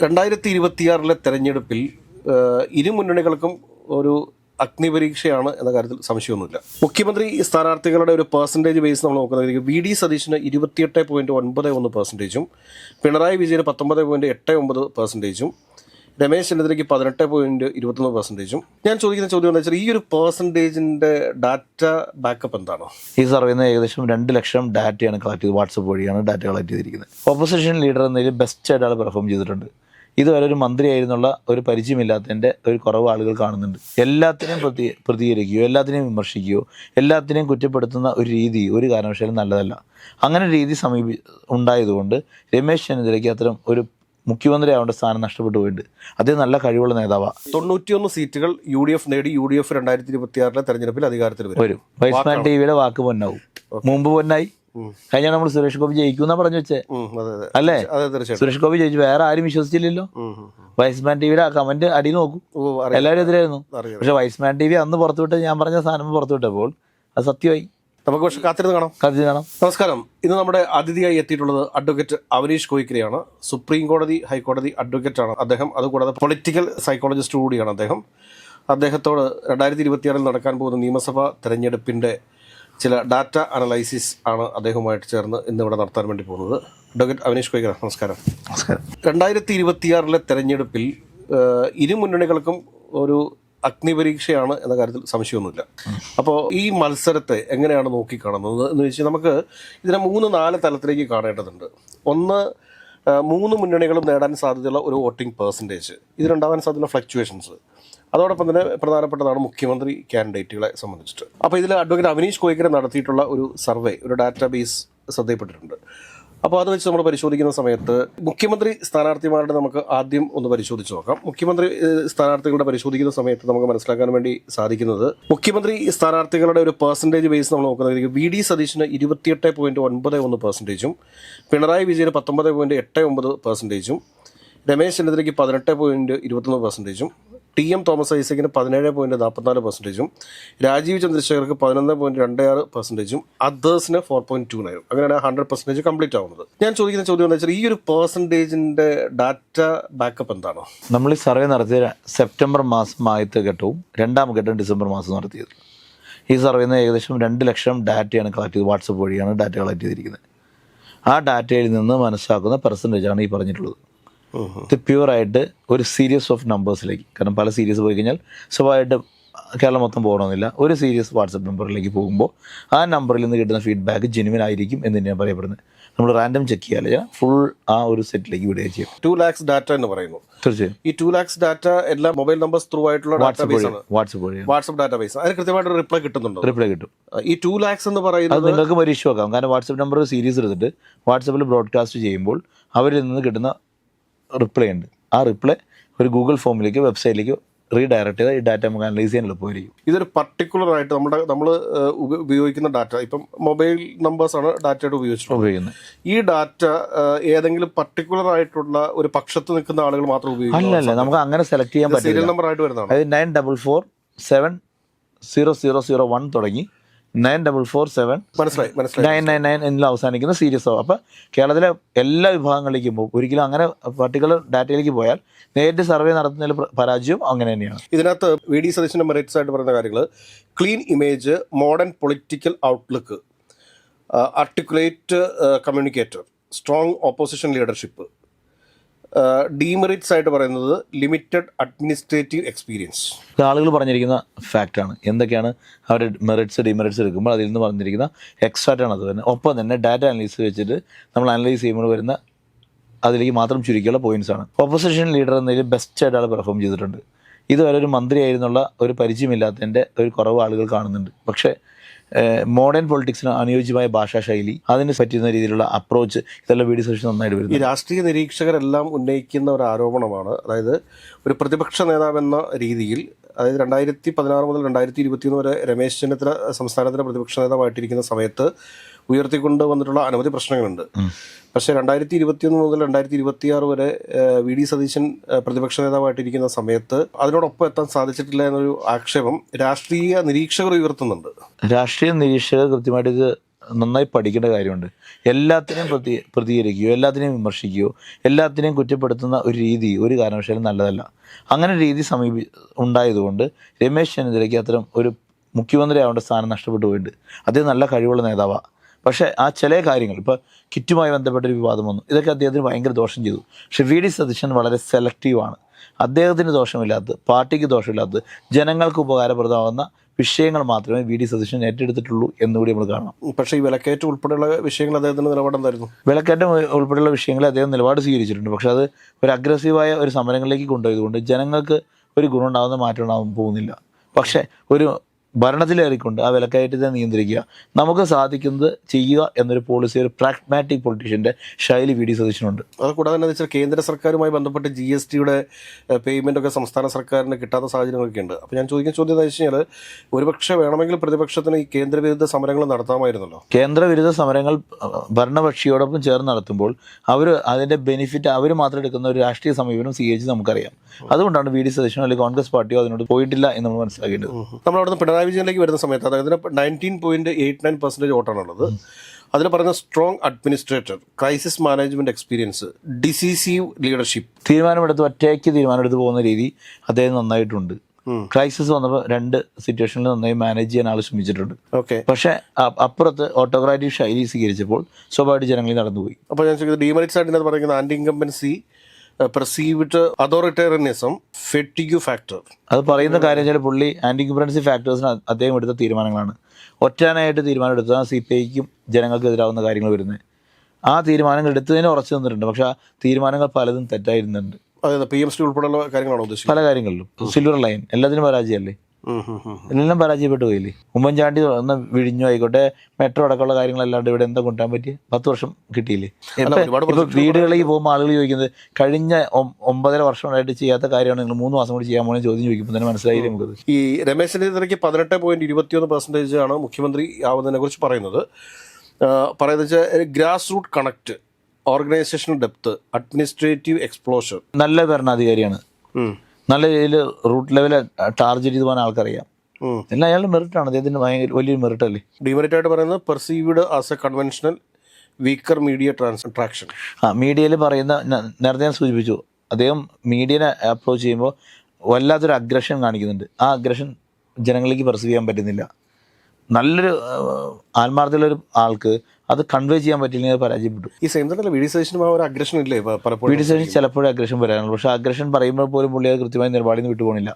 2026 തെരഞ്ഞെടുപ്പിൽ ഇരു മുന്നണികൾക്കും ഒരു അഗ്നിപരീക്ഷയാണ് എന്ന കാര്യത്തിൽ സംശയമൊന്നുമില്ല. മുഖ്യമന്ത്രി സ്ഥാനാർത്ഥികളുടെ ഒരു പെർസെൻറ്റേജ് ബേസ് നമ്മൾ നോക്കുന്നതിലേക്ക് VD സതീശന് 28.91%, പിണറായി വിജയന് 19.89%, രമേശ് ചെന്നിത്തലയ്ക്ക് 18.21%. ഞാൻ ചോദിക്കുന്ന ചോദ്യം എന്താ വെച്ചാൽ, ഈ ഒരു പെർസെൻറ്റേജിൻ്റെ ഡാറ്റ ബാക്കപ്പ് എന്താണ്? ഈ സർവേയിൽ നിന്ന് ഏകദേശം 2 ലക്ഷം ഡാറ്റയാണ് കളക്ട് ചെയ്ത് വാട്സപ്പ് വഴിയാണ് ഡാറ്റ കളക്ട് ചെയ്തിരിക്കുന്നത്. ഓപ്പോസിഷൻ ലീഡർ എന്നതിൽ ബെസ്റ്റ് ആയിട്ട് ആൾ പെർഫോം ചെയ്തിട്ടുണ്ട്. ഇതുവരെ ഒരു മന്ത്രിയായിരുന്നുള്ള ഒരു പരിചയമില്ലാത്തതിൻ്റെ ഒരു കുറവ് ആളുകൾ കാണുന്നുണ്ട്. എല്ലാത്തിനെയും പ്രതികരിക്കുകയോ എല്ലാത്തിനെയും വിമർശിക്കുകയോ എല്ലാത്തിനെയും കുറ്റപ്പെടുത്തുന്ന ഒരു രീതി ഒരു കാരണവശാലും നല്ലതല്ല. അങ്ങനെ രീതി ഉണ്ടായതുകൊണ്ട് രമേശ് ചെന്നിത്തലയ്ക്ക് അത്തരം ഒരു മുഖ്യമന്ത്രി ആവേണ്ട സ്ഥാനം നഷ്ടപ്പെട്ടു പോയിട്ടുണ്ട്. അദ്ദേഹം നല്ല കഴിവുള്ള നേതാവാണ്. 91 സീറ്റുകൾ UDF നേടി. UDF 2026 തെരഞ്ഞെടുപ്പിൽ അധികാരത്തിൽ വരും. വൈസ്മാൻ ടിവിയുടെ വാക്ക് പൊന്നാവും. മുമ്പ് പൊന്നായി. കഴിഞ്ഞ നമ്മൾ സുരേഷ് ഗോപി ജയിക്കുന്ന പറഞ്ഞു വെച്ചേ അല്ലേ? സുരേഷ് ഗോപി ജയിച്ചു, വേറെ ആരും വിശ്വസിച്ചില്ലല്ലോ. വൈസ്മാൻ ടിവിയുടെ കമന്റ് അടി നോക്കൂ, എല്ലാവരും എതിരായിരുന്നു. പക്ഷെ വൈസ്മാൻ ടിവി അന്ന് പുറത്തുവിട്ട് ഞാൻ പറഞ്ഞ സാധനം പുറത്തുവിട്ടപ്പോൾ അത് സത്യമായി. നമുക്ക് പക്ഷെ കാത്തിരുന്ന് കാണാം. നമസ്കാരം. ഇന്ന് നമ്മുടെ അതിഥിയായി എത്തിയിട്ടുള്ളത് അഡ്വക്കേറ്റ് അവനീഷ് കോയിക്കരയാണ്. സുപ്രീം കോടതി, ഹൈക്കോടതി അഡ്വക്കേറ്റ് ആണ് അദ്ദേഹം. അതുകൂടാതെ പൊളിറ്റിക്കൽ സൈക്കോളജിസ്റ്റ് കൂടിയാണ് അദ്ദേഹം. അദ്ദേഹത്തോട് 2026 നടക്കാൻ പോകുന്ന നിയമസഭാ തെരഞ്ഞെടുപ്പിൻ്റെ ചില ഡാറ്റ അനലൈസിസ് ആണ് അദ്ദേഹവുമായിട്ട് ചേർന്ന് ഇന്നിവിടെ നടത്താൻ വേണ്ടി പോകുന്നത്. അഡ്വക്കേറ്റ് അവനീഷ് കോയിക്കര, നമസ്കാരം. 2026 തെരഞ്ഞെടുപ്പിൽ ഇരു മുന്നണികൾക്കും ഒരു അഗ്നിപരീക്ഷയാണ് എന്ന കാര്യത്തിൽ സംശയമൊന്നുമില്ല. അപ്പോൾ ഈ മത്സരത്തെ എങ്ങനെയാണ് നോക്കിക്കാണുന്നത് എന്ന് വെച്ചാൽ, നമുക്ക് ഇതിനെ 3-4 തലത്തിലേക്ക് കാണേണ്ടതുണ്ട്. ഒന്ന്, 3 മുന്നണികളും നേടാൻ സാധ്യതയുള്ള ഒരു വോട്ടിംഗ് പെർസെൻറ്റേജ്, ഇതിനുണ്ടാകാൻ സാധ്യതയുള്ള ഫ്ലക്ച്വേഷൻസ്, അതോടൊപ്പം തന്നെ പ്രധാനപ്പെട്ടതാണ് മുഖ്യമന്ത്രി കാൻഡിഡേറ്റുകളെ സംബന്ധിച്ചിട്ട്. അപ്പോൾ ഇതിൽ അഡ്വക്കേറ്റ് അവനീഷ് കോയിക്കര നടത്തിയിട്ടുള്ള ഒരു സർവേ, ഒരു ഡാറ്റാബേസ് ശ്രദ്ധയിൽപ്പെട്ടിട്ടുണ്ട്. അപ്പോൾ അത് വെച്ച് നമ്മൾ പരിശോധിക്കുന്ന സമയത്ത് മുഖ്യമന്ത്രി സ്ഥാനാർത്ഥിമാരുടെ നമുക്ക് ആദ്യം ഒന്ന് പരിശോധിച്ച് നോക്കാം. മുഖ്യമന്ത്രി സ്ഥാനാർത്ഥികളുടെ പരിശോധിക്കുന്ന സമയത്ത് നമുക്ക് മനസ്സിലാക്കാൻ വേണ്ടി സാധിക്കുന്നത്, മുഖ്യമന്ത്രി സ്ഥാനാർത്ഥികളുടെ ഒരു പെർസെൻറ്റേജ് ബേസ് നമ്മൾ നോക്കുന്നതിലേക്ക് VD സതീശന് 28.91%, പിണറായി വിജയന് 19.89%, രമേശ് ചെന്നിത്തലയ്ക്ക് 18.21%, TM തോമസ് ഐസക്കിന് 17.44%, രാജീവ് ചന്ദ്രശേഖർക്ക് 11.26%, അതേഴ്സിന് 4.29%. അങ്ങനെയാണ് 100% കംപ്ലീറ്റ് ആവുന്നത്. ഞാൻ ചോദിക്കുന്ന ചോദ്യം എന്താ വെച്ചാൽ, ഈ ഒരു പെർസെൻറ്റേജിൻ്റെ ഡാറ്റ ബാക്കപ്പ് എന്താണ്? നമ്മൾ ഈ സർവേ നടത്തിയ സെപ്റ്റംബർ മാസം ആദ്യത്തെ ഘട്ടവും രണ്ടാം ഘട്ടം ഡിസംബർ മാസം നടത്തിയത്. ഈ സർവേയിൽ നിന്ന് ഏകദേശം 2 ലക്ഷം ഡാറ്റയാണ് കളക്ട് ചെയ്ത് വാട്സപ്പ് വഴിയാണ് ഡാറ്റ കളക്ട് ചെയ്തിരിക്കുന്നത്. ആ ഡാറ്റയിൽ നിന്ന് മനസ്സിലാക്കുന്ന പെർസെൻറ്റേജാണ് ഈ പറഞ്ഞിട്ടുള്ളത്. ഇത് പ്യുവറായിട്ട് ഒരു സീരീസ് ഓഫ് നമ്പേഴ്സിലേക്ക്, കാരണം പല സീരീസ് പോയി കഴിഞ്ഞാൽ സ്വാഭാവികമായിട്ട് കേരളം മൊത്തം പോകണമെന്നില്ല. ഒരു സീരീസ് വാട്സപ്പ് നമ്പറിലേക്ക് പോകുമ്പോൾ ആ നമ്പറിൽ നിന്ന് കിട്ടുന്ന ഫീഡ്ബാക്ക് ജെന്യുവൻ ആയിരിക്കും എന്ന് തന്നെയാണ് പറയപ്പെടുന്നത്. നമ്മൾ റാൻഡം ചെക്ക് ചെയ്യാതെ ഫുൾ ആ ഒരു സെറ്റിലേക്ക് വിടുകയും ചെയ്യും. 2 lakhs ഡാറ്റ എന്ന് പറയുന്നു. തീർച്ചയായും ഈ 2 lakhs ഡാറ്റ എല്ലാ മൊബൈൽ നമ്പേഴ്സ് ത്രൂ ആയിട്ടുള്ള വാട്സപ്പ് ഡാറ്റാബേസ്. അതിന് കൃത്യമായിട്ട് റിപ്ലൈ കിട്ടുന്നുണ്ടോ? റിപ്ലൈ കിട്ടും. ഈ 2 lakhs എന്ന് പറയുന്നത് നിങ്ങൾക്ക് പരീക്ഷ വെക്കാം. കാരണം വാട്സപ്പ് നമ്പർ സീരീസ് എടുത്തിട്ട് വാട്സപ്പിൽ ബ്രോഡ്കാസ്റ്റ് ചെയ്യുമ്പോൾ അവരിൽ നിന്ന് കിട്ടുന്ന റിപ്ലൈ ഉണ്ട്. ആ റിപ്ലൈ ഒരു ഗൂഗിൾ ഫോമിലേക്ക്, വെബ്സൈറ്റിലേക്ക് റീഡയറക്റ്റ് ചെയ്താൽ ഈ ഡാറ്റ നമുക്ക് അനലൈസ് ചെയ്യാൻ എളുപ്പമായിരിക്കും. ഇതൊരു പർട്ടിക്കുലർ ആയിട്ട് നമ്മൾ ഉപയോഗിക്കുന്ന ഡാറ്റ, ഇപ്പം മൊബൈൽ നമ്പേഴ്സാണ് ഡാറ്റയായിട്ട് ഉപയോഗിക്കുന്നത്. ഈ ഡാറ്റ ഏതെങ്കിലും പർട്ടിക്കുലർ ആയിട്ടുള്ള ഒരു പക്ഷത്ത് നിൽക്കുന്ന ആളുകൾ മാത്രം ഉപയോഗിക്കും? അല്ല, നമുക്ക് അങ്ങനെ സെലക്ട് ചെയ്യാൻ പറ്റില്ല. സീരിയൽ നമ്പർ ആയിട്ട് വരുന്നതാണ്. അതായത് 94470001 തുടങ്ങി 9447 എന്നിൽ അവസാനിക്കുന്ന സീരീസ് ആവും. അപ്പോൾ കേരളത്തിലെ എല്ലാ വിഭാഗങ്ങളിലേക്കും പോകും. ഒരിക്കലും അങ്ങനെ പർട്ടിക്കുലർ ഡാറ്റയിലേക്ക് പോയാൽ നേരിട്ട് സർവേ നടത്തുന്നതിൽ പരാജയം അങ്ങനെ തന്നെയാണ്. ഇതിനകത്ത് VD സതീശൻ്റെ മെറിറ്റ്സ് ആയിട്ട് പറയുന്ന കാര്യങ്ങൾ: clean image, modern political outlook, articulate communicator, strong opposition leadership. Demerits ആയിട്ട് പറയുന്നത് ലിമിറ്റഡ് അഡ്മിനിസ്ട്രേറ്റീവ് എക്സ്പീരിയൻസ്. ആളുകൾ പറഞ്ഞിരിക്കുന്ന ഫാക്റ്റാണ്. എന്തൊക്കെയാണ് അവരുടെ മെറിറ്റ്സ് ഡിമെറിറ്റ്സ് എടുക്കുമ്പോൾ അതിൽ നിന്ന് പറഞ്ഞിരിക്കുന്ന എക്സ്ട്രാക്റ്റാണ് അത് തന്നെ. ഒപ്പം തന്നെ ഡാറ്റ അനലൈസ് വെച്ചിട്ട് നമ്മൾ അനലൈസ് ചെയ്യുമ്പോൾ വരുന്ന അതിലേക്ക് മാത്രം ചുരുക്കിയുള്ള പോയിന്റ്സാണ്. ഓപ്പോസിഷൻ ലീഡർ എന്നതിൽ ബെസ്റ്റ് ആയിട്ട് ആൾ പെർഫോം ചെയ്തിട്ടുണ്ട്. ഇതുവരെ ഒരു മന്ത്രിയായിരുന്നുള്ള ഒരു പരിചയമില്ലാത്തതിൻ്റെ ഒരു കുറവ് ആളുകൾ കാണുന്നുണ്ട്. പക്ഷേ മോഡേൺ പൊളിറ്റിക്സിന് അനുയോജ്യമായ ഭാഷാശൈലി, അതിന് പറ്റുന്ന രീതിയിലുള്ള അപ്രോച്ച്, ഇതെല്ലാം VD സതീശൻ നന്നായിട്ട് വരുന്നു. ഈ രാഷ്ട്രീയ നിരീക്ഷകരെല്ലാം ഉന്നയിക്കുന്ന ഒരു ആരോപണമാണ്. അതായത് ഒരു പ്രതിപക്ഷ നേതാവെന്ന രീതിയിൽ, അതായത് 2016 മുതൽ 2021 വരെ രമേശ് ചെന്നിത്തല സംസ്ഥാനത്തിൻ്റെ പ്രതിപക്ഷ നേതാവായിട്ടിരിക്കുന്ന സമയത്ത് ഉയർത്തിക്കൊണ്ട് വന്നിട്ടുള്ള അനവധി പ്രശ്നങ്ങളുണ്ട്. പക്ഷേ 2021 മുതൽ 2026 വരെ VD സതീശൻ പ്രതിപക്ഷ നേതാവായിട്ടിരിക്കുന്ന സമയത്ത് അതിനോടൊപ്പം എത്താൻ സാധിച്ചിട്ടില്ല എന്നൊരു ആക്ഷേപം രാഷ്ട്രീയ നിരീക്ഷകർ ഉയർത്തുന്നുണ്ട്. രാഷ്ട്രീയ നിരീക്ഷകർ കൃത്യമായിട്ട് ഇത് നന്നായി പഠിക്കേണ്ട കാര്യമുണ്ട്. എല്ലാത്തിനെയും പ്രതികരിക്കുകയോ എല്ലാത്തിനെയും വിമർശിക്കുകയോ എല്ലാത്തിനെയും കുറ്റപ്പെടുത്തുന്ന ഒരു രീതി ഒരു കാരണവശാലും നല്ലതല്ല. അങ്ങനെ രീതി ഉണ്ടായതുകൊണ്ട് രമേശ് ചെന്നിത്തലയ്ക്ക് അത്തരം ഒരു മുഖ്യമന്ത്രി ആവേണ്ട സ്ഥാനം നഷ്ടപ്പെട്ടു പോയിട്ടുണ്ട്. അദ്ദേഹം നല്ല കഴിവുള്ള നേതാവാണ്. പക്ഷേ ആ ചില കാര്യങ്ങൾ ഇപ്പോൾ കിറ്റുമായി ബന്ധപ്പെട്ടൊരു വിവാദം വന്നു, ഇതൊക്കെ അദ്ദേഹത്തിന് ഭയങ്കര ദോഷം ചെയ്തു. പക്ഷേ വി ഡി സതീശൻ വളരെ സെലക്റ്റീവാണ്. അദ്ദേഹത്തിന് ദോഷമില്ലാത്തത്, പാർട്ടിക്ക് ദോഷമില്ലാത്തത്, ജനങ്ങൾക്ക് ഉപകാരപ്രദമാകുന്ന വിഷയങ്ങൾ മാത്രമേ വി ഡി സതീശൻ ഏറ്റെടുത്തിട്ടുള്ളൂ എന്നുകൂടി നമ്മൾ കാണണം. പക്ഷേ ഈ വിലക്കയറ്റം ഉൾപ്പെടെയുള്ള വിഷയങ്ങൾ അദ്ദേഹത്തിൻ്റെ നിലപാടെന്തായിരുന്നു? വിലക്കയറ്റം ഉൾപ്പെടെയുള്ള വിഷയങ്ങൾ അദ്ദേഹം നിലപാട് സ്വീകരിച്ചിട്ടുണ്ട്. പക്ഷേ അത് ഒരു അഗ്രസീവായ ഒരു സമരങ്ങളിലേക്ക് കൊണ്ടുപോയതുകൊണ്ട് ജനങ്ങൾക്ക് ഒരു ഗുണം ഉണ്ടാകുന്ന മാറ്റം ഉണ്ടാകാൻ പോകുന്നില്ല. പക്ഷേ ഒരു ഭരണത്തിലേറിക്കൊണ്ട് ആ വിലക്കയറ്റത്തെ നിയന്ത്രിക്കുക, നമുക്ക് സാധിക്കുന്നത് ചെയ്യുക എന്നൊരു പോളിസി, ഒരു പ്രാഗ്മാറ്റിക് പൊളിറ്റീഷ്യൻ്റെ ശൈലി വി ഡി സതീശനുണ്ട്. അത് കൂടാതെ തന്നെ വെച്ചാൽ കേന്ദ്ര സർക്കാരുമായി ബന്ധപ്പെട്ട് GSTയുടെ പേയ്മെൻ്റ് ഒക്കെ സംസ്ഥാന സർക്കാരിന് കിട്ടാത്ത സാഹചര്യങ്ങളൊക്കെ ഉണ്ട്. അപ്പോൾ ഞാൻ ചോദിക്കുന്ന ചോദ്യം എന്താ വെച്ച് കഴിഞ്ഞാൽ, ഒരുപക്ഷെ വേണമെങ്കിൽ പ്രതിപക്ഷത്തിന് ഈ കേന്ദ്രവിരുദ്ധ സമരങ്ങൾ നടത്താമായിരുന്നല്ലോ. കേന്ദ്രവിരുദ്ധ സമരങ്ങൾ ഭരണപക്ഷിയോടൊപ്പം ചേർന്ന് നടത്തുമ്പോൾ അവർ അതിൻ്റെ ബെനിഫിറ്റ് അവർ മാത്രം എടുക്കുന്ന ഒരു രാഷ്ട്രീയ സമീപനം സ്വീകരിച്ച് നമുക്കറിയാം. അതുകൊണ്ടാണ് വി ഡി സതീശനോ അല്ലെങ്കിൽ കോൺഗ്രസ് പാർട്ടിയോ അതിനോട് പോയിട്ടില്ല എന്ന് നമ്മൾ മനസ്സിലാക്കേണ്ടത്. നമ്മളവിടുന്ന് പിണറായി വിജയനിലേക്ക് വരുന്ന സമയത്ത് അദ്ദേഹത്തിന് 19.89% വോട്ടാണുള്ളത്. അതിൽ പറയുന്ന strong administrator, crisis management experience, decisive leadership, ഒറ്റയ്ക്ക് തീരുമാനമെടുത്ത് പോകുന്ന രീതി അദ്ദേഹം നന്നായിട്ടുണ്ട്. ക്രൈസിസ് വന്നപ്പോൾ 2 സിറ്റുവേഷനിൽ നന്നായി മാനേജ് ചെയ്യാൻ ആൾ ശ്രമിച്ചിട്ടുണ്ട്. പക്ഷേ അപ്പുറത്ത് ഓട്ടോക്രാറ്റിക് ശൈലി സ്വീകരിച്ചപ്പോൾ സ്വാഭാവിക ജനങ്ങളിൽ നടന്നുപോയി. അപ്പോൾ ഞാൻ ചോദിക്കുന്നത്, ഡീമെറിറ്റ്സ് ആയിട്ട് പറയുന്നത് anti incumbency, perceived authoritarianism, fatigue factor. അത് പറയുന്ന കാര്യം വെച്ചാൽ പുള്ളി ആന്റി ഇൻകംബൻസി ഫാക്ടേഴ്സിന് അദ്ദേഹം എടുത്ത തീരുമാനങ്ങളാണ്. ഒറ്റാനായിട്ട് തീരുമാനം എടുത്താൽ CPIക്കും ജനങ്ങൾക്ക് എതിരാവുന്ന കാര്യങ്ങൾ വരുന്നത്. ആ തീരുമാനങ്ങൾ എടുത്തതിന് ഉറച്ചു നിന്നിട്ടുണ്ട്. പക്ഷെ ആ തീരുമാനങ്ങൾ പലതും തെറ്റായിരുന്നുണ്ട്. അതെ, PMC ഉൾപ്പെടെയുള്ള കാര്യങ്ങളാണോ ഉദ്ദേശിച്ചത്? പല കാര്യങ്ങളിലും സിൽവർ ലൈൻ എല്ലാത്തിനും പരാജയമല്ലേ, എല്ലാം പരാജയപ്പെട്ടു പോയില്ലേ. ഉമ്മൻചാണ്ടി ഒന്ന് വിഴിഞ്ഞു ആയിക്കോട്ടെ, മെട്രോ അടക്കമുള്ള കാര്യങ്ങളല്ലാണ്ട് ഇവിടെ എന്താ കൊണ്ടുപോകാൻ പറ്റിയ 10 വർഷം കിട്ടിയില്ലേ. ഇപ്പൊ വീടുകളിൽ പോകുമ്പോൾ ആളുകൾ ചോദിക്കുന്നത് കഴിഞ്ഞ 9.5 വർഷമായിട്ട് ചെയ്യാത്ത കാര്യമാണ് നിങ്ങൾ 3 മാസം കൂടി ചെയ്യാൻ പോകുന്ന ചോദ്യം ചോദിക്കുമ്പോൾ തന്നെ മനസ്സിലായില്ലേ നമുക്കത്. ഈ രമേശ് ചെന്നിത്തലയ്ക്ക് 18.21% ആണ് മുഖ്യമന്ത്രി ആവുന്നതിനെ കുറിച്ച് പറയുന്നത്. വെച്ചാൽ grass root connect, organisational depth, administrative exposure. നല്ല ഭരണാധികാരിയാണ്. നല്ല രീതിയിൽ റൂട്ട് ലെവൽ ടാർഗറ്റ് ചെയ്ത് പോകാൻ ആൾക്കറിയാം. എല്ലാം അയാളുടെ മെറിറ്റാണ്. അദ്ദേഹത്തിന് ഭയങ്കര വലിയൊരു മെറിറ്റ് അല്ലേ. ഡിമെറിറ്റ് ആയിട്ട് പറയുന്നത് perceived as A conventional weaker media traction. മീഡിയയിൽ പറയുന്ന, നേരത്തെ ഞാൻ സൂചിപ്പിച്ചു, അദ്ദേഹം മീഡിയനെ അപ്രോച്ച് ചെയ്യുമ്പോൾ വല്ലാത്തൊരു അഗ്രഷൻ കാണിക്കുന്നുണ്ട്. ആ അഗ്രഷൻ ജനങ്ങളിലേക്ക് പെർസീവ് ചെയ്യാൻ പറ്റുന്നില്ല. നല്ലൊരു ആത്മാർത്ഥമുള്ളൊരു ആൾക്ക് അത് കൺവേ ചെയ്യാൻ പറ്റില്ലെങ്കിൽ പരാജയപ്പെട്ടു. ഈ സെയിം തന്നെ വി ഡി സതീശനും ഒരു അഗ്രഷൻ ഇല്ലേ പലപ്പോഴും? വി ഡി സതീശൻ ചിലപ്പോഴും അഗ്രഷൻ വരാനുള്ളൂ. പക്ഷെ അഗ്രഷൻ പറയുമ്പോൾ പോലും പുള്ളി അത് കൃത്യമായി നിലപാടിൽ നിന്ന് വിട്ടുപോകണില്ല.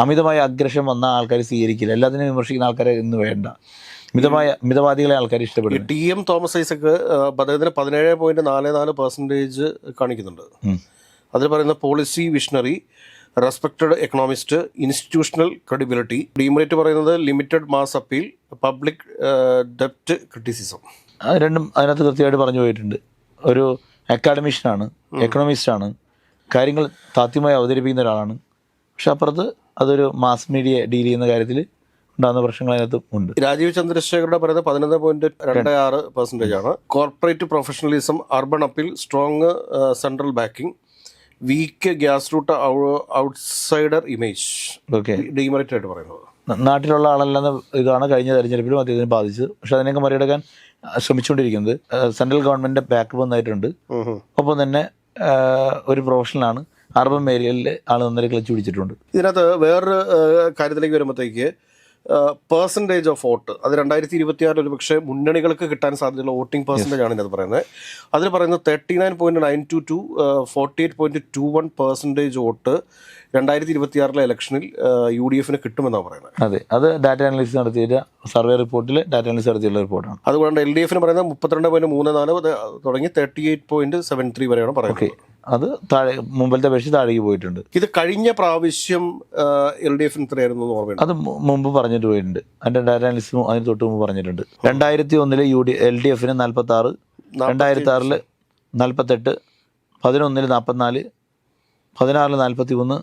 അമിതമായ അഗ്രഷൻ വന്ന ആൾക്കാർ സ്വീകരിക്കില്ല. എല്ലാത്തിനും വിമർശിക്കുന്ന ആൾക്കാരെ ഇന്ന് വേണ്ട. മിതവാദികളെ ആൾക്കാർ ഇഷ്ടപ്പെടും. TM തോമസ് ഐസക്ക് അദ്ദേഹത്തിന് 17.44% കാണിക്കുന്നുണ്ട്. അതിൽ പറയുന്ന policy visionary, respected economist, institutional credibility. Demerit പറയുന്നത് ലിമിറ്റഡ് മാസ് അപ്പീൽ, പബ്ലിക് ഡെപ്റ്റ് ക്രിറ്റിസിസം. അത് രണ്ടും അതിനകത്ത് കൃത്യമായിട്ട് പറഞ്ഞു പോയിട്ടുണ്ട്. ഒരു അക്കാഡമിഷ്യനാണ്, എക്കണോമിസ്റ്റാണ്, കാര്യങ്ങൾ താത്വികമായി അവതരിപ്പിക്കുന്ന ഒരാളാണ്. പക്ഷെ അപ്പുറത്ത് അതൊരു മാസ് മീഡിയ ഡീൽ ചെയ്യുന്ന കാര്യത്തിൽ ഉണ്ടാകുന്ന പ്രശ്നങ്ങൾ അതിനകത്ത് ഉണ്ട്. രാജീവ് ചന്ദ്രശേഖരുടെ പറയുന്നത് 11.26% ആണ്. Corporate professionalism, urban appeal, strong central backing, weak grass root outsider image. Demerit ആയിട്ട് പറയുന്നത് നാട്ടിലുള്ള ആളല്ലെന്ന ഇതാണ് കഴിഞ്ഞ തെരഞ്ഞെടുപ്പിലും അദ്ദേഹത്തിന് ബാധിച്ചത്. പക്ഷെ അതിനൊക്കെ മറികടക്കാൻ ശ്രമിച്ചുകൊണ്ടിരിക്കുന്നത്. സെൻട്രൽ ഗവൺമെന്റിന്റെ ബാക്കപ്പ് വന്നായിട്ടുണ്ട്. ഒപ്പം തന്നെ ഒരു പ്രൊഫഷണലാണ്. അർബൻ ഏരിയയിൽ ആൾ നന്നായി ക്ലച്ച് പിടിച്ചിട്ടുണ്ട്. ഇതിനകത്ത് വേറൊരു കാര്യത്തിലേക്ക് വരുമ്പോഴത്തേക്ക് പെർസെൻറ്റേജ് ഓഫ് വോട്ട്, അത് 2026 ഒരു പക്ഷേ മുന്നണികൾക്ക് കിട്ടാൻ സാധ്യതയുള്ള വോട്ടിംഗ് പെർസെൻറ്റേജ് ആണ് ഇതിനകത്ത് പറയുന്നത്. അതിൽ പറയുന്നത് 39.92 to 48.21% വോട്ട് 2026 ഇലക്ഷനിൽ UDF കിട്ടുമെന്നാണ് പറയുന്നത്. അതെ, അത് ഡാറ്റ അനലിസിസ് നടത്തിയ സർവേ റിപ്പോർട്ടിൽ ഡാറ്റ അനലിസിസ് നടത്തിയുള്ള റിപ്പോർട്ടാണ്. അതുകൊണ്ട് LDF പറയുന്നത് 32.34 തുടങ്ങി 38.73 വരെയാണ് പറയുന്നത്. അത് താഴെ മുമ്പിലത്തെ അപേക്ഷിച്ച് താഴേക്ക് പോയിട്ടുണ്ട്. ഇത് കഴിഞ്ഞ പ്രാവശ്യം LDF എത്രയായിരുന്നു ഓർമ്മയുണ്ട്? അത് മുമ്പ് പറഞ്ഞിട്ട് പോയിട്ടുണ്ട്. അതിന്റെ ഡാറ്റ അനലിസിസും അതിന് തൊട്ട് മുമ്പ് പറഞ്ഞിട്ടുണ്ട്. 2001 LDF 46, 2006 48, 2011 44, 2016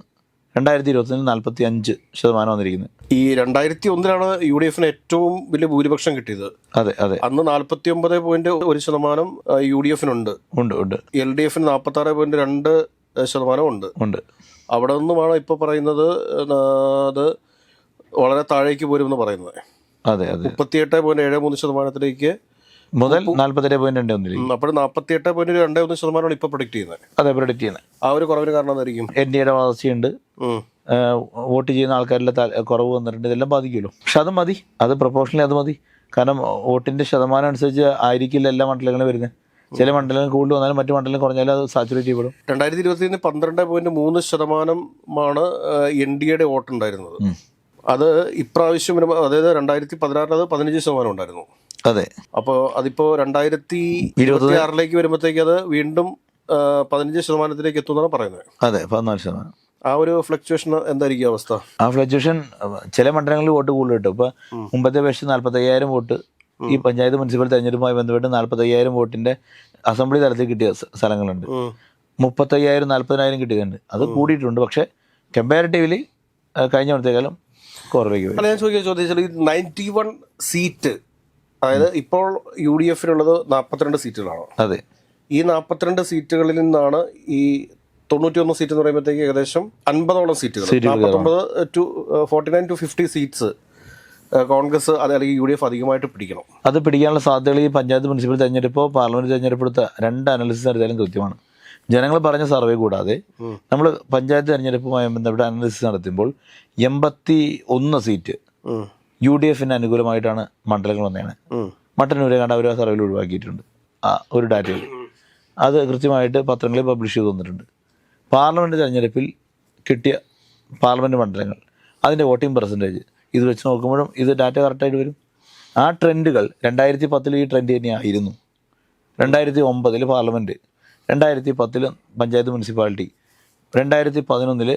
43, 2021 45% വന്നിരിക്കുന്നത്. ഈ 2001 UDF ഏറ്റവും വലിയ ഭൂരിപക്ഷം കിട്ടിയത്. അതെ അതെ, അന്ന് 49.1% UDF ഉണ്ട്. LDF 46.2% ഉണ്ട്. അവിടെ നിന്നുമാണ് ഇപ്പൊ പറയുന്നത് അത് വളരെ താഴേക്ക് പോരുമെന്ന് പറയുന്നത്. അതെ അതെ 38.73% മുതൽ 47.21 അപ്പോൾ 48.21% ഇപ്പോൾ പ്രൊഡിക്റ്റ് ചെയ്യുന്നത്. അതെ പ്രൊഡിക്റ്റ് ചെയ്യുന്നത്. ആ ഒരു കുറവിന് കാരണം എന്തായിരിക്കും? NDAയുടെ വളർച്ചയുണ്ട്, വോട്ട് ചെയ്യുന്ന ആൾക്കാരിലെ കുറവ് വന്നിട്ടുണ്ട്, ഇതെല്ലാം ബാധിക്കുമല്ലോ. പക്ഷെ അത് മതി, അത് പ്രൊപ്പോർഷണലി അത് മതി. കാരണം വോട്ടിൻ്റെ ശതമാനം അനുസരിച്ച് ആയിരിക്കില്ല എല്ലാ മണ്ഡലങ്ങളും വരുന്നത്. ചില മണ്ഡലങ്ങൾ കൂടുതൽ വന്നാലും മറ്റു മണ്ഡലം കുറഞ്ഞാലും അത് സാച്ചുറേറ്റ് ചെയ്യപ്പെടും. 2021 12.3% NDAയുടെ വോട്ടുണ്ടായിരുന്നത്. അത് ഇപ്രാവശ്യം അതായത് 2016 അത് 15% ഉണ്ടായിരുന്നു. അതെ. അപ്പോൾ അതിപ്പോൾ 2026 വരുമ്പോഴത്തേക്ക് അത് വീണ്ടും 15% എത്തുമെന്നാണ് പറയുന്നത്. അതെ 14%. ആ ഒരു ഫ്ലക്ച്വേഷൻ എന്തായിരിക്കും അവസ്ഥ? ആ ഫ്ലക്ച്വേഷൻ ചില മണ്ഡലങ്ങളിൽ വോട്ട് കൂടുതൽ കിട്ടും. ഇപ്പോൾ മുമ്പത്തെ അപേക്ഷിച്ച് 45,000 വോട്ട് ഈ പഞ്ചായത്ത് മുനിസിപ്പൽ തെരഞ്ഞെടുപ്പുമായി ബന്ധപ്പെട്ട് 45,000 വോട്ടിന്റെ അസംബ്ലി തലത്തിൽ കിട്ടിയ സ്ഥലങ്ങളുണ്ട്. 35,000 40,000 കിട്ടിയിട്ടുണ്ട്. അത് കൂടിയിട്ടുണ്ട്. പക്ഷെ കമ്പാരിറ്റീവ്ലി കഴിഞ്ഞ വർഷത്തേക്കാളും കുറവേക്ക് വരും. ഞാൻ ചോദിച്ചാൽ ഈ 91 സീറ്റ്, അതായത് ഇപ്പോൾ UDF-നുള്ളത് 42 സീറ്റുകളാണ്. അതെ. ഈ 42 സീറ്റുകളിൽ നിന്നാണ് ഈ 91 സീറ്റ് എന്ന് പറയുമ്പോഴത്തേക്ക് ഏകദേശം 50ഓളം സീറ്റുകൾ, 49 to 50 സീറ്റ്സ് കോൺഗ്രസ് അല്ലെങ്കിൽ UDF അധികമായിട്ട് പിടിക്കണം. അത് പിടിക്കാനുള്ള സാധ്യതകൾ ഈ പഞ്ചായത്ത് മുനിസിപ്പൽ തെരഞ്ഞെടുപ്പോ പാർലമെന്റ് തെരഞ്ഞെടുപ്പ് എടുത്ത 2 അനാലിസിസ് നടത്തിയാലും കൃത്യമാണ്. ജനങ്ങൾ പറഞ്ഞ സർവേ കൂടാതെ നമ്മൾ പഞ്ചായത്ത് തെരഞ്ഞെടുപ്പുമായി ബന്ധപ്പെട്ട അനാലിസിസ് നടത്തുമ്പോൾ 81 സീറ്റ് UDF-ന് അനുകൂലമായിട്ടാണ് മണ്ഡലങ്ങൾ വന്നതാണ്. മട്ടന്നൂരെ കണ്ട അവർ ആ സർവേയിൽ ഒഴിവാക്കിയിട്ടുണ്ട് ആ ഒരു ഡാറ്റയിൽ. അത് കൃത്യമായിട്ട് പത്രങ്ങളിൽ പബ്ലിഷ് ചെയ്ത് തന്നിട്ടുണ്ട്. പാർലമെൻറ്റ് തെരഞ്ഞെടുപ്പിൽ കിട്ടിയ പാർലമെൻറ്റ് മണ്ഡലങ്ങൾ അതിൻ്റെ വോട്ടിംഗ് പെർസെൻറ്റേജ് ഇത് വെച്ച് നോക്കുമ്പോഴും ഇത് ഡാറ്റ കറക്റ്റായിട്ട് വരും. ആ ട്രെൻഡുകൾ 2010 ഈ ട്രെൻഡ് തന്നെയായിരുന്നു. 2009 പാർലമെൻറ്റ്, 2010 പഞ്ചായത്ത് മുനിസിപ്പാലിറ്റി, 2011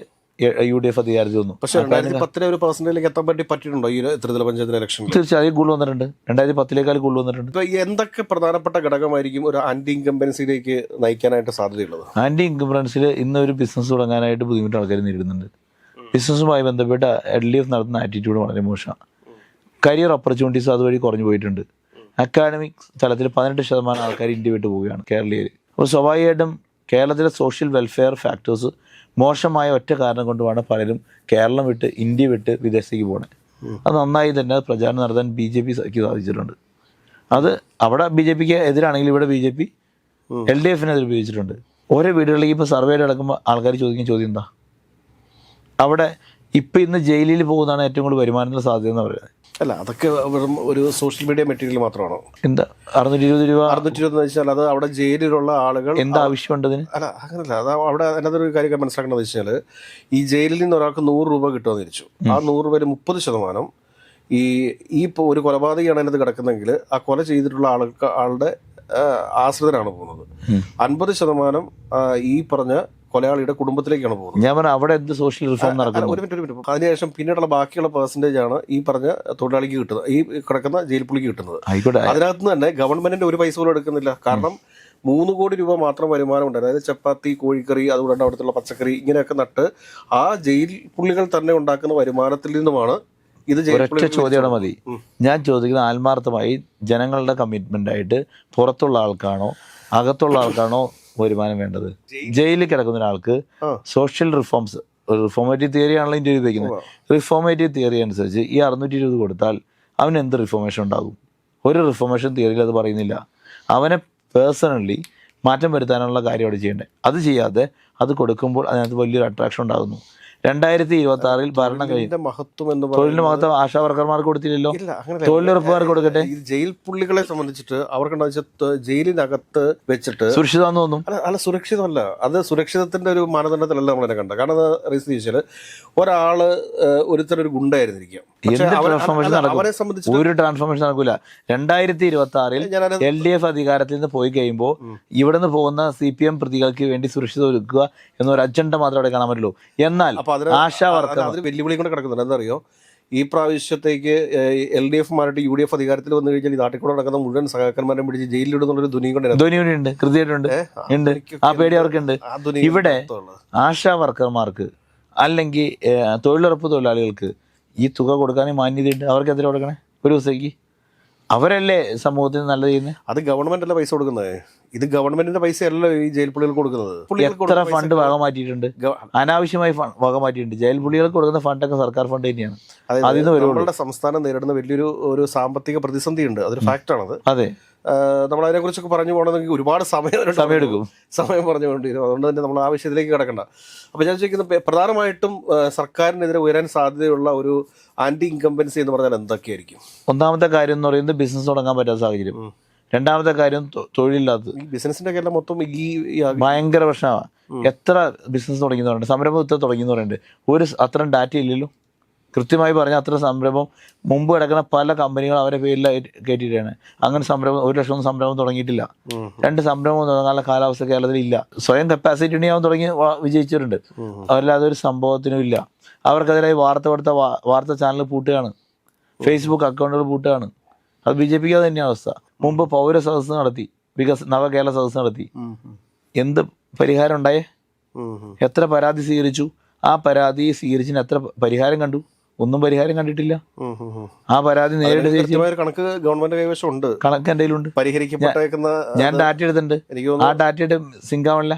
UDF അധികാരത്തിൽ വന്നു. പക്ഷേ 2010 ഒരു പെർസെന്റേജിലേക്ക് എത്താൻ പറ്റിയിട്ടുണ്ടോ ഈ ത്രിതല പഞ്ചായത്ത് ഇലക്ഷൻ? തീർച്ചയായും കൂടുതൽ വന്നിട്ടുണ്ട്. 2010 കൂടുതൽ വന്നിട്ടുണ്ട്. ഇപ്പോൾ എന്തൊക്കെ പ്രധാനപ്പെട്ട ഘടകമായിരിക്കും ഒരു ആന്റി ഇൻകംബൻസിയിലേക്ക് നയിക്കാനായിട്ട് സാധ്യതയുള്ളത്? ആന്റി ഇൻകംബൻസിൽ ഇന്ന് ഒരു ബിസിനസ് തുടങ്ങാനായിട്ട് ബുദ്ധിമുട്ട് ആൾക്കാർ നേരിടുന്നുണ്ട്. ബിസിനസ്സുമായി ബന്ധപ്പെട്ട LDF നടത്തുന്ന ആറ്റിറ്റ്യൂഡ് വളരെ മോശമാണ്. കരിയർ ഓപ്പർച്യൂണിറ്റീസ് അതുവഴി കുറഞ്ഞു പോയിട്ടുണ്ട്. അക്കാഡമിക് തലത്തിൽ 18% ആൾക്കാർ ഇന്ത്യ വിട്ട് പോവുകയാണ് കേരളീയർ. അപ്പോൾ സ്വാഭാവികമായിട്ടും കേരളത്തിലെ സോഷ്യൽ വെൽഫെയർ ഫാക്ടേഴ്സ് മോശമായ ഒറ്റ കാരണം കൊണ്ടുമാണ് പലരും കേരളം വിട്ട് ഇന്ത്യ വിട്ട് വിദേശത്തേക്ക് പോകുന്നത്. അത് നന്നായി തന്നെ പ്രചാരണം നടത്താൻ BJP സാധിച്ചിട്ടുണ്ട്. അത് അവിടെ BJPക്ക് എതിരാണെങ്കിൽ ഇവിടെ BJP LDF-നെതിരെ ഉപയോഗിച്ചിട്ടുണ്ട്. ഓരോ വീടുകളിലേക്ക് ഇപ്പോൾ സർവേയിൽ അടക്കുമ്പോൾ ആൾക്കാർ ചോദിക്കുന്ന ചോദ്യം എന്താ, അവിടെ ഇപ്പം ഇന്ന് ജയിലിൽ പോകുന്നതാണ് ഏറ്റവും കൂടുതൽ വരുമാനത്തിൻ്റെ സാധ്യത എന്ന് പറയുന്നത്. അല്ല, അതൊക്കെ വെറും ഒരു സോഷ്യൽ മീഡിയ മെറ്റീരിയൽ മാത്രമാണോ? എന്താ 620 രൂപ 620 വെച്ചാൽ അത് അവിടെ ജയിലിലുള്ള ആളുകൾ എന്താ ആവശ്യമുണ്ടതിന്? അല്ല, അങ്ങനല്ല. അത് അവിടെ അതിനകത്തൊരു കാര്യം മനസ്സിലാക്കണമെന്ന് വെച്ചാൽ ഈ ജയിലിൽ നിന്ന് ഒരാൾക്ക് 100 രൂപ കിട്ടുമെന്ന് ഇരിച്ചു. ആ 100 രൂപയിൽ 30% ഈ ഒരു കൊലപാതകയാണ് അതിനകത്ത് കിടക്കുന്നെങ്കിൽ ആ കൊല ചെയ്തിട്ടുള്ള ആളുടെ ആശ്രിതനാണ് പോകുന്നത്. 50% ഈ പറഞ്ഞ കൊലയാളിയുടെ കുടുംബത്തിലേക്കാണ് പോകുന്നത്. ഞാൻ പറഞ്ഞ അവിടെ എന്ത് സോഷ്യൽ റിഫോം നടക്കുന്നു? ഒരു മിനിറ്റ്. അതിനുശേഷം പിന്നീടുള്ള ബാക്കിയുള്ള പെർസെന്റേജ് ആണ് ഈ പറഞ്ഞ തൊഴിലാളിക്ക് കിട്ടുന്നത്, ഈ കിടക്കുന്ന ജയിൽ പുള്ളിക്ക് കിട്ടുന്നത്. അതിനകത്ത് നിന്ന് തന്നെ ഗവൺമെന്റിന്റെ ഒരു പൈസ പോലും എടുക്കുന്നില്ല. കാരണം 3 കോടി രൂപ മാത്രം വരുമാനമുണ്ട്. അതായത് ചപ്പാത്തി, കോഴിക്കറി, അതുകൊണ്ട് അവിടുത്തെ പച്ചക്കറി ഇങ്ങനെയൊക്കെ നട്ട് ആ ജയിൽ പുള്ളികൾ തന്നെ ഉണ്ടാക്കുന്ന വരുമാനത്തിൽ നിന്നുമാണ് ഇത്. ഒരൊറ്റ ചോദ്യം മതി ഞാൻ ചോദിക്കുന്നത്, ആത്മാർത്ഥമായി ജനങ്ങളുടെ കമ്മിറ്റ്മെന്റ് ആയിട്ട് പുറത്തുള്ള ആൾക്കാണോ അകത്തുള്ള ആൾക്കാണോ വരുമാനം വേണ്ടത്? ജയിലിൽ കിടക്കുന്ന ഒരാൾക്ക് സോഷ്യൽ റിഫോംസ്, റിഫോമേറ്റീവ് തിയറി ആണല്ലോ ഇന്ത്യ ഉപയോഗിക്കുന്നത്. റിഫോമേറ്റീവ് തിയറി അനുസരിച്ച് ഈ 620 കൊടുത്താൽ അവന് എന്ത് റിഫോർമേഷൻ ഉണ്ടാകും? ഒരു റിഫോർമേഷൻ തിയറിയിൽ അത് പറയുന്നില്ല. അവനെ പേഴ്സണലി മാറ്റം വരുത്താനുള്ള കാര്യം അവിടെ ചെയ്യേണ്ടത്. അത് ചെയ്യാതെ അത് കൊടുക്കുമ്പോൾ അതിനകത്ത് വലിയൊരു അട്രാക്ഷൻ ഉണ്ടാകുന്നു. 2026 ഭരണം കഴിഞ്ഞ തൊഴിലിന്റെ മഹത്വം ആശാ വർക്കർമാർക്ക് കൊടുത്തില്ലല്ലോ, തൊഴിലുറപ്പുകാർക്ക് കൊടുക്കട്ടെ. ജയിൽ പുള്ളികളെ സംബന്ധിച്ചിട്ട് അവർക്ക് ജയിലിനകത്ത് വെച്ചിട്ട് സുരക്ഷിതമാണെന്ന് തോന്നും. അല്ല, സുരക്ഷിതമല്ല. അത് സുരക്ഷിതത്തിന്റെ ഒരു മാനദണ്ഡത്തിലല്ല നമ്മളെ കണ്ടത്. കാരണം റീസൺ ചോദിച്ചാൽ ഒരാള് ഒരുത്തരൊരു ഗുണ്ടായിരുന്നിരിക്കാം, അവരെ സംബന്ധിച്ച് ഒരു ട്രാൻസ്ഫോർമേഷൻ നടക്കൂല. 2026 LDF അധികാരത്തിൽ നിന്ന് പോയി കഴിയുമ്പോൾ ഇവിടെ നിന്ന് പോകുന്ന CPM പ്രതികൾക്ക് വേണ്ടി സുരക്ഷിത ഒരുക്കുക എന്നൊരു അജണ്ട മാത്രമേ അവിടെ കാണാൻ പറ്റുള്ളൂ. എന്നാൽ ആശാ വർക്കർ വെല്ലുവിളി കൊണ്ട് കിടക്കുന്നുണ്ട്. എന്താ അറിയോ, ഈ പ്രാവശ്യത്തേക്ക് LDF-മാരുടെ UDF അധികാരത്തിൽ വന്നു കഴിഞ്ഞാൽ ഈ നാട്ടിൽ കൂടെ നടക്കുന്ന മുഴുവൻ സഹകരണന്മാരെ പിടിച്ച് ജയിലിലിടുന്നുള്ളൊരു ധ്വനിയുണ്ട്, കൃത്യമായിട്ടുണ്ട്. ആ പേടി അവർക്കുണ്ട്. ഇവിടെ ആശാ വർക്കർമാർക്ക് അല്ലെങ്കിൽ തൊഴിലുറപ്പ് തൊഴിലാളികൾക്ക് ഈ തുക കൊടുക്കാൻ മാന്യതയുണ്ട്. അവർക്ക് എത്ര കൊടുക്കണേ ഒരു ദിവസത്തേക്ക്? അവരല്ലേ സമൂഹത്തിന് നല്ലത് ചെയ്യുന്നത്? അത് ഗവൺമെന്റ് അല്ല പൈസ കൊടുക്കുന്നത്. ഇത് ഗവൺമെന്റിന്റെ പൈസ അല്ലല്ലോ ഈ ജയിൽ പുള്ളികൾക്ക് കൊടുക്കുന്നത്. പുള്ളികൾക്ക് എത്ര ഫണ്ട് വക മാറ്റിയിട്ടുണ്ട്, അനാവശ്യമായി വക മാറ്റിയിട്ടുണ്ട്. ജയിൽ പുള്ളികൾക്ക് കൊടുക്കുന്ന ഫണ്ടൊക്കെ സർക്കാർ ഫണ്ട് തന്നെയാണ്. അതിൽ നിന്ന് നമ്മളുടെ സംസ്ഥാനം നേരിടുന്ന വലിയൊരു സാമ്പത്തിക പ്രതിസന്ധി ഉണ്ട്, അതൊരു ഫാക്റ്റാണത്. അതെ, നമ്മൾ അതിനെക്കുറിച്ചൊക്കെ പറഞ്ഞു പോകണമെങ്കിൽ ഒരുപാട് സമയമെടുക്കും, സമയം പറഞ്ഞുകൊണ്ടി വരും. അതുകൊണ്ട് തന്നെ നമ്മൾ ആ വിഷയത്തിലേക്ക് കിടക്കണ്ട. അപ്പോൾ ഞാൻ ചോദിക്കുന്നത്, പ്രധാനമായിട്ടും സർക്കാരിനെതിരെ ഉയരാൻ സാധ്യതയുള്ള ഒരു ആന്റി ഇൻകംബൻസി എന്ന് പറഞ്ഞാൽ എന്തൊക്കെയായിരിക്കും? ഒന്നാമത്തെ കാര്യം എന്ന് പറയുന്നത് ബിസിനസ് തുടങ്ങാൻ പറ്റാത്ത സാഹചര്യം. രണ്ടാമത്തെ കാര്യം തൊഴിലില്ലാത്തത്. ഈ ബിസിനസിന്റെ ഒക്കെ എല്ലാം മൊത്തം ഭയങ്കര പ്രശ്നമാണ്. എത്ര ബിസിനസ് തുടങ്ങിയവരുണ്ട്, സംരംഭം തുടങ്ങിയവരുണ്ട്, അത്രയും ഡാറ്റ ഇല്ലല്ലോ. കൃത്യമായി പറഞ്ഞാൽ അത്ര സംരംഭം മുമ്പ് കിടക്കുന്ന പല കമ്പനികളും അവരെ പേരിൽ കയറ്റിയിട്ടാണ്. അങ്ങനെ സംരംഭം 1 ലക്ഷം സംരംഭം തുടങ്ങിയിട്ടില്ല. 2 സംരംഭം തുടങ്ങാനുള്ള കാലാവസ്ഥ കേരളത്തിൽ ഇല്ല. സ്വയം കപ്പാസിറ്റി ഉണ്ടെങ്കിൽ തുടങ്ങി വിജയിച്ചവരുണ്ട്. അവരില്ലാതെ ഒരു സംഭവത്തിനും ഇല്ല. അവർക്കെതിരായി വാർത്ത ചാനൽ പൂട്ടുകയാണ്, ഫേസ്ബുക്ക് അക്കൗണ്ടുകൾ പൂട്ടുകയാണ്. അത് BJPക്ക് അത് തന്നെയാണ് അവസ്ഥ. മുമ്പ് പൗര സദസ്സ് നടത്തി, നവകേരള സദസ്സ് നടത്തി. എന്ത് പരിഹാരം ഉണ്ടായേ? എത്ര പരാതി സ്വീകരിച്ചു? ആ പരാതി സ്വീകരിച്ചിന് എത്ര പരിഹാരം കണ്ടു? ഒന്നും പരിഹാരം കണ്ടിട്ടില്ല. ആ പരാതി നേരിട്ട് കണക്ക് ഗവൺമെന്റ് കൈവശം ഉണ്ട്, കണക്ക് എൻ്റെ കയ്യിലുണ്ട്, പരിഹരിക്കപ്പെട്ടേക്കുന്ന. ഞാൻ ഡാറ്റ എടുത്തിട്ടുണ്ട്. ആ ഡാറ്റയുടെ സിങ്കാവണില്ല.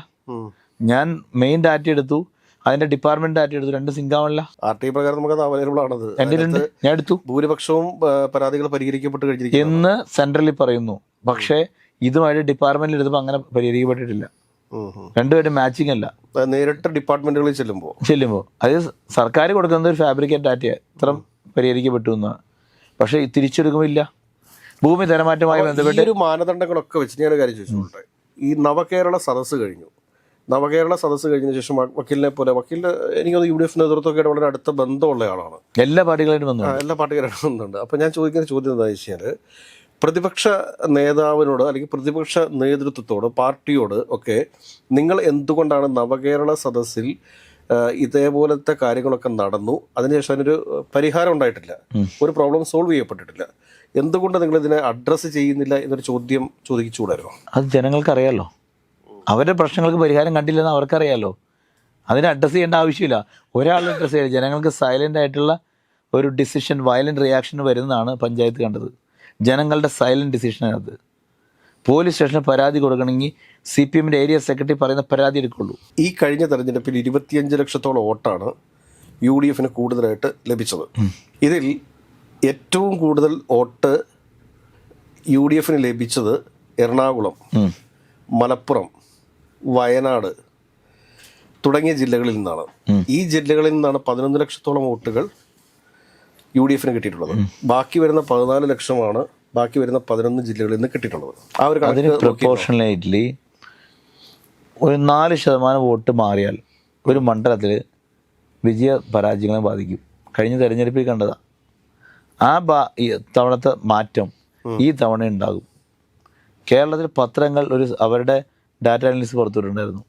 ഞാൻ മെയിൻ ഡാറ്റ എടുത്തു, അതിന്റെ ഡിപ്പാർട്ട്മെന്റ് ഡാറ്റ എടുത്തു, 2 സിങ്കാവണില്ല. RTI പ്രകാരം നമുക്ക് അവൈലബിൾ ആണത്. എൻ്റെ ഞാൻ എടുത്തു. ഭൂരിപക്ഷവും പരാതികൾ പരിഹരിക്കപ്പെട്ട് കഴിഞ്ഞിരിക്കുന്നു എന്ന് സെൻട്രലിൽ പറയുന്നു. പക്ഷേ ഇതുമായിട്ട് ഡിപ്പാർട്ട്മെന്റിൽ എടുത്തപ്പോൾ അങ്ങനെ പരിഹരിക്കപ്പെട്ടിട്ടില്ല. രണ്ടുപേരും മാച്ചിങ് അല്ല. നേരിട്ട് ഡിപ്പാർട്ട്മെന്റുകളിൽ ചെല്ലുമ്പോൾ അത് സർക്കാർ കൊടുക്കുന്നത് ഒരു ഫാബ്രിക്കേറ്റ് ഡാറ്റയാണ്, ഇത്ര പരിഹരിക്കപ്പെട്ടു എന്നാണ്. പക്ഷേ തിരിച്ചെടുക്കുമ്പോൾ ഇല്ല. ഭൂമി തരമാറ്റമായി ബന്ധപ്പെട്ട് ഒരു മാനദണ്ഡങ്ങളൊക്കെ വെച്ച് ഞാൻ കാര്യം ചോദിച്ചോട്ടെ. ഈ നവകേരള സദസ്സ് കഴിഞ്ഞു. നവകേരള സദസ്സ് കഴിഞ്ഞതിന് ശേഷം വക്കീലിനെ പോലെ, വക്കീലിന് എനിക്കൊന്ന് UDF നേതൃത്വമൊക്കെ വളരെ അടുത്ത ബന്ധമുള്ള ആളാണ്. എല്ലാ പാർട്ടികളായിട്ടും എല്ലാ പാർട്ടികളായിട്ടും ബന്ധമുണ്ട്. അപ്പോൾ ഞാൻ ചോദിക്കുന്ന ചോദ്യം എന്താണെന്ന് വെച്ചാൽ, പ്രതിപക്ഷ നേതാവിനോട് അല്ലെങ്കിൽ പ്രതിപക്ഷ നേതൃത്വത്തോട്, പാർട്ടിയോട് ഒക്കെ നിങ്ങൾ എന്തുകൊണ്ടാണ് നവകേരള സദസ്സിൽ ഇതേപോലത്തെ കാര്യങ്ങളൊക്കെ നടന്നു, അതിനുശേഷം അതിനൊരു പരിഹാരം ഉണ്ടായിട്ടില്ല, ഒരു പ്രോബ്ലം സോൾവ് ചെയ്യപ്പെട്ടിട്ടില്ല, എന്തുകൊണ്ട് നിങ്ങൾ ഇതിനെ അഡ്രസ്സ് ചെയ്യുന്നില്ല എന്നൊരു ചോദ്യം ചോദിച്ചുകൂടായിരുന്നോ? അത് ജനങ്ങൾക്കറിയാമല്ലോ. അവരുടെ പ്രശ്നങ്ങൾക്ക് പരിഹാരം കണ്ടില്ലെന്ന് അവർക്കറിയാമല്ലോ. അതിനെ അഡ്രസ്സ് ചെയ്യേണ്ട ആവശ്യമില്ല. ഒരാളുടെ അഡ്രസ്സ് ചെയ്യില്ല. ജനങ്ങൾക്ക് സൈലൻ്റ് ആയിട്ടുള്ള ഒരു ഡിസിഷൻ, വയലൻ്റ് റിയാക്ഷൻ വരുന്നതാണ് പഞ്ചായത്ത് കണ്ടത്. ജനങ്ങളുടെ സൈലന്റ് ഡിസിഷനത്. പോലീസ് സ്റ്റേഷനിൽ പരാതി കൊടുക്കണമെങ്കിൽ CPMന്റെ ഏരിയ സെക്രട്ടറി പറയുന്ന പരാതി എടുക്കുള്ളൂ. ഈ കഴിഞ്ഞ തെരഞ്ഞെടുപ്പിൽ 25 ലക്ഷത്തോളം വോട്ടാണ് UDFന് കൂടുതലായിട്ട് ലഭിച്ചത്. ഇതിൽ ഏറ്റവും കൂടുതൽ വോട്ട് UDFന് ലഭിച്ചത് എറണാകുളം, മലപ്പുറം, വയനാട് തുടങ്ങിയ ജില്ലകളിൽ നിന്നാണ്. ഈ ജില്ലകളിൽ നിന്നാണ് 11 ലക്ഷത്തോളം വോട്ടുകൾ UDFന് കിട്ടിയിട്ടുള്ളത്. ബാക്കി വരുന്ന 14 ലക്ഷമാണ് ബാക്കി വരുന്ന 11 ജില്ലകളിൽ നിന്ന് കിട്ടിയിട്ടുള്ളത്. ആ ഒരു അതിന് പ്രൊപ്പോർഷണലേറ്റ്ലി ഒരു 4% വോട്ട് മാറിയാൽ ഒരു മണ്ഡലത്തിൽ വിജയ പരാജയങ്ങളെ ബാധിക്കും. കഴിഞ്ഞ തെരഞ്ഞെടുപ്പിൽ കണ്ടതാണ്. ഈ തവണത്തെ മാറ്റം ഈ തവണ ഉണ്ടാകും. കേരളത്തിൽ പത്രങ്ങൾ അവരുടെ ഡാറ്റ അനാലിസിസ് പുറത്തുവിട്ടുണ്ടായിരുന്നു.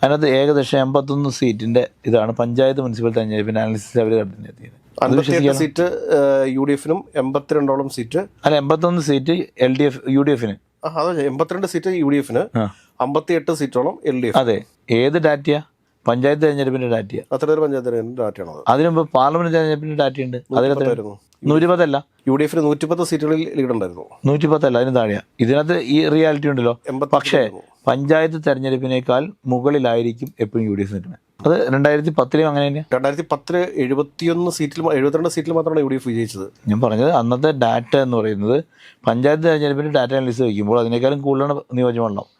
അതിനകത്ത് ഏകദേശം 81 സീറ്റിൻ്റെ ഇതാണ് പഞ്ചായത്ത് മുനിസിപ്പൽ തെരഞ്ഞെടുപ്പിൻ്റെ അനാലിസിസ് അവർ നടത്തിയത്. 58 സീറ്റ് UDFനും 82ഓളം സീറ്റ്, അല്ല 81 സീറ്റ് UDFന്, അതെ 82 സീറ്റ് UDFന്, 58 സീറ്റോളം LDF. അതെ, ഏത് ഡാറ്റയാ? പഞ്ചായത്ത് തെരഞ്ഞെടുപ്പിന്റെ ഡാറ്റയാ. അത്ര പഞ്ചായത്ത് തെരഞ്ഞെടുപ്പിന്റെ ഡാറ്റയാണത്. അതിന് മുമ്പ് പാർലമെന്റ് തെരഞ്ഞെടുപ്പിന്റെ ഡാറ്റയുണ്ട്. അതിനകത്തായിരുന്നു 110 അല്ല, UDFന് 110 സീറ്റുകളിൽ ലീഡ് ഉണ്ടായിരുന്നു. 110 അല്ല, അതിന് താഴെയാ. ഇതിനകത്ത് ഈ റിയാലിറ്റി ഉണ്ടല്ലോ. പക്ഷേ പഞ്ചായത്ത് തെരഞ്ഞെടുപ്പിനേക്കാൾ മുകളിലായിരിക്കും എപ്പോഴും UDF നിൽക്കുന്നത്. അത് 2010 അങ്ങനെ തന്നെയാണ്. 2010 71 സീറ്റിൽ 72 സീറ്റിൽ മാത്രമാണ് UDF വിജയിച്ചത്. ഞാൻ പറഞ്ഞത് അന്നത്തെ ഡാറ്റ എന്ന് പറയുന്നത് പഞ്ചായത്ത് തെരഞ്ഞെടുപ്പിന്റെ ഡാറ്റ അനാലിസിസ് വയ്ക്കുമ്പോൾ അതിനേക്കാളും കൂടുതലാണ് നിയോജകമണ്ഡലം.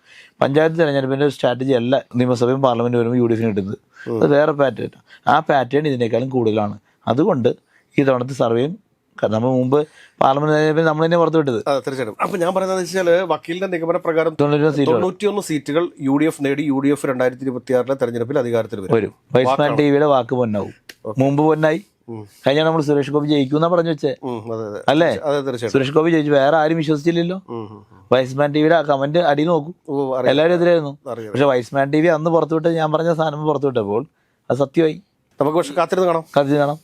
പഞ്ചായത്ത് തെരഞ്ഞെടുപ്പിന്റെ സ്ട്രാറ്റജി അല്ല നിയമസഭയും പാർലമെന്റ് വരുമ്പോൾ UDFന് കിട്ടുന്നത്. അത് വേറെ പാറ്റേൺ. ആ പാറ്റേൺ ഇതിനേക്കാളും കൂടുതലാണ്. അതുകൊണ്ട് ഈ തവണത്തെ സർവേയും നമ്മൾ മുമ്പ് പാർലമെന്റ് തെരഞ്ഞെടുപ്പിൽ നമ്മൾ തന്നെ പുറത്തു വിട്ടത്. തീർച്ചയായിട്ടും. അപ്പൊ ഞാൻ പറയുന്നത് വെച്ചാൽ വക്കീലിന്റെ നിഗമന പ്രകാരം 91 സീറ്റുകൾ UDF നേടി. UDF 2026 തെരഞ്ഞെടുപ്പിൽ അധികാരത്തിൽ വരും. വൈസ്മാൻ TVയുടെ വാക്ക് പൊന്നാവും. മുമ്പ് പൊന്നായി. കഴിഞ്ഞ നമ്മൾ സുരേഷ് ഗോപി ജയിക്കുന്ന പറഞ്ഞു വെച്ചേ അല്ലേ? സുരേഷ് ഗോപി ജയിച്ചു, വേറെ ആരും വിശ്വസിച്ചില്ലല്ലോ. വൈസ്മാൻ TVയുടെ കമന്റ് അടി നോക്കൂ, എല്ലാവരും എതിരായിരുന്നു. പക്ഷെ വൈസ്മാൻ TV അന്ന് പുറത്തുവിട്ട് ഞാൻ പറഞ്ഞ സാധനം പുറത്തുവിട്ടപ്പോൾ അത് സത്യമായി. നമുക്ക് പക്ഷെ കാത്തിരുന്ന് കാണാം.